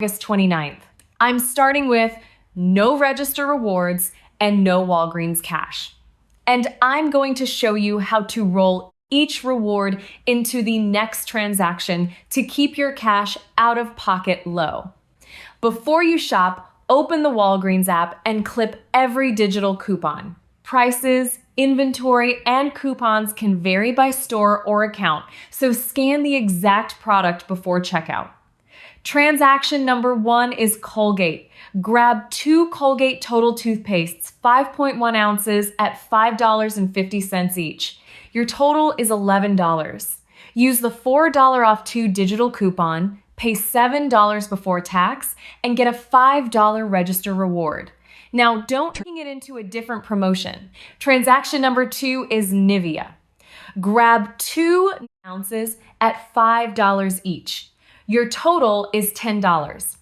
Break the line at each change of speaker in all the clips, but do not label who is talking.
August 29th. I'm starting with no register rewards and no Walgreens cash. And I'm going to show you how to roll each reward into the next transaction to keep your cash out of pocket low. Before you shop, open the Walgreens app and clip every digital coupon. Prices, inventory, and coupons can vary by store or account, so scan the exact product before checkout. Transaction number 1 is Colgate. Grab 2 Colgate Total toothpastes, 5.1 ounces at $5.50 each. Your total is $11. Use the $4 off 2 digital coupon, pay $7 before tax, and get a $5 register reward. Now, don't turn it into a different promotion. Transaction number 2 is Nivea. Grab 2 ounces at $5 each. Your total is $10.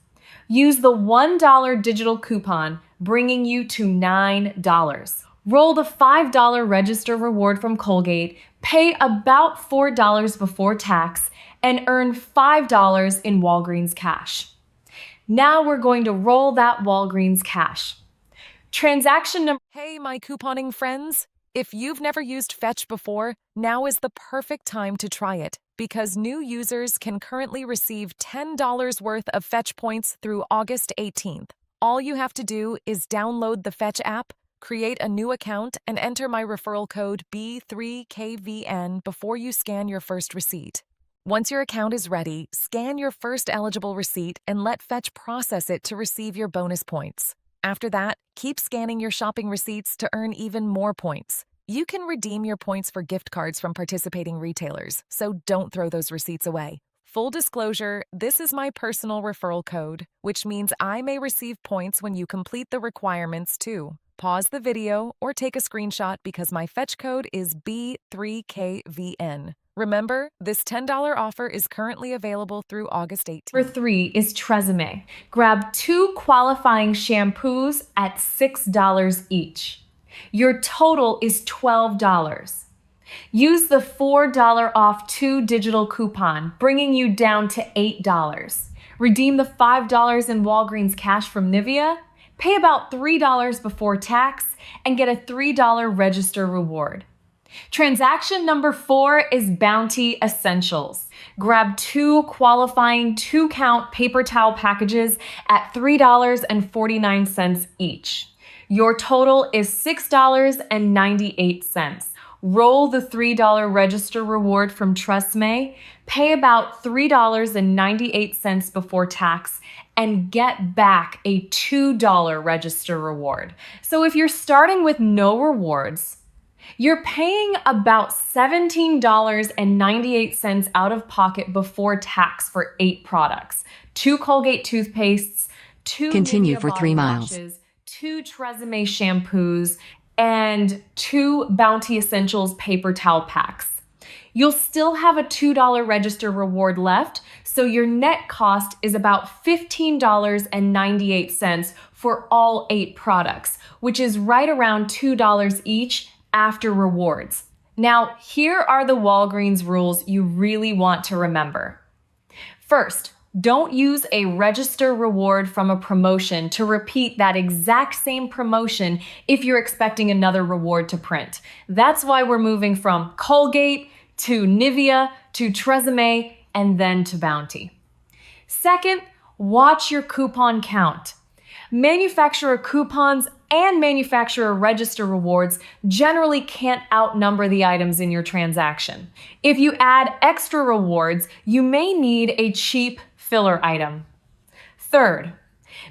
Use the $1 digital coupon, bringing you to $9. Roll the $5 register reward from Colgate, pay about $4 before tax, and earn $5 in Walgreens cash. Now we're going to roll that Walgreens cash. Transaction number...
Hey, my couponing friends! If you've never used Fetch before, now is the perfect time to try it, because new users can currently receive $10 worth of Fetch points through August 18th. All you have to do is download the Fetch app, create a new account, and enter my referral code B3KVN before you scan your first receipt. Once your account is ready, scan your first eligible receipt and let Fetch process it to receive your bonus points. After that, keep scanning your shopping receipts to earn even more points. You can redeem your points for gift cards from participating retailers, so don't throw those receipts away. Full disclosure, this is my personal referral code, which means I may receive points when you complete the requirements too. Pause the video or take a screenshot because my Fetch code is B3KVN. Remember, this $10 offer is currently available through August 18th.
Number 3 is TRESemmé. Grab 2 qualifying shampoos at $6 each. Your total is $12. Use the $4 off 2 digital coupon, bringing you down to $8. Redeem the $5 in Walgreens cash from Nivea, pay about $3 before tax, and get a $3 register reward. Transaction number 4 is Bounty Essentials. Grab 2 qualifying 2-count paper towel packages at $3.49 each. Your total is $6.98. Roll the $3 register reward from TRESemmé, pay about $3.98 before tax, and get back a $2 register reward. So if you're starting with no rewards, you're paying about $17.98 out of pocket before tax for 8 products. 2 Colgate toothpastes, 2
Continue
Nivea
for 3
body
miles.
washes, 2 TRESemmé shampoos, and 2 Bounty Essentials paper towel packs. You'll still have a $2 register reward left, so your net cost is about $15.98 for all 8 products, which is right around $2 each after rewards. Now, here are the Walgreens rules you really want to remember. First, don't use a register reward from a promotion to repeat that exact same promotion if you're expecting another reward to print. That's why we're moving from Colgate to Nivea to TRESemmé and then to Bounty. Second, watch your coupon count. Manufacturer coupons and manufacturer register rewards generally can't outnumber the items in your transaction. If you add extra rewards, you may need a cheap filler item. Third,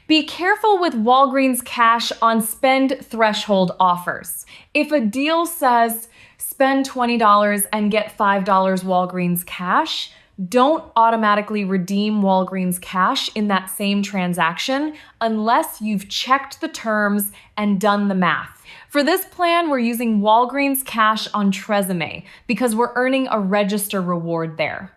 be careful with Walgreens cash on spend threshold offers. If a deal says spend $20 and get $5 Walgreens cash, don't automatically redeem Walgreens cash in that same transaction unless you've checked the terms and done the math. For this plan, we're using Walgreens cash on TRESemmé because we're earning a register reward there.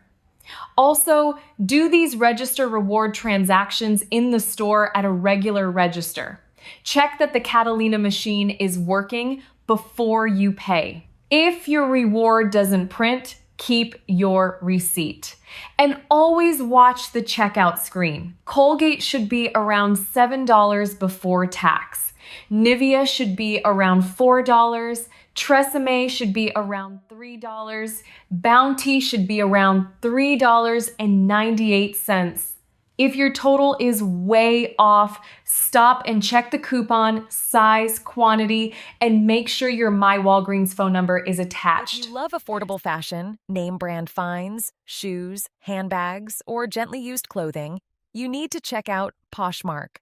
Also, do these register reward transactions in the store at a regular register. Check that the Catalina machine is working before you pay. If your reward doesn't print, keep your receipt. And always watch the checkout screen. Colgate should be around $7 before tax. Nivea should be around $4. Tresemme should be around $3. Bounty should be around $3.98. If your total is way off, stop and check the coupon, size, quantity, and make sure your My Walgreens phone number is attached.
If you love affordable fashion, name brand finds, shoes, handbags, or gently used clothing, you need to check out Poshmark.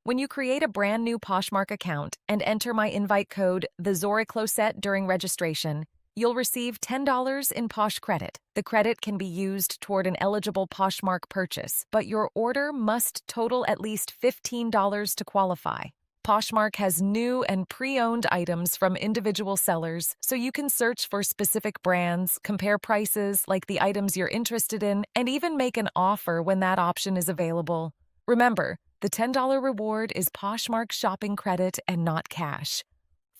When you create a brand new Poshmark account and enter my invite code THEZORICLOSET during registration, you'll receive $10 in Posh Credit. The credit can be used toward an eligible Poshmark purchase, but your order must total at least $15 to qualify. Poshmark has new and pre-owned items from individual sellers, so you can search for specific brands, compare prices like the items you're interested in, and even make an offer when that option is available. Remember, the $10 reward is Poshmark shopping credit and not cash.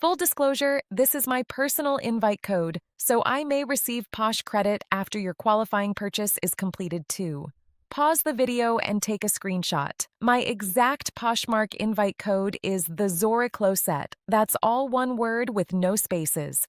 Full disclosure, this is my personal invite code, so I may receive Posh Credit after your qualifying purchase is completed too. Pause the video and take a screenshot. My exact Poshmark invite code is THEZORICLOSET. That's all one word with no spaces.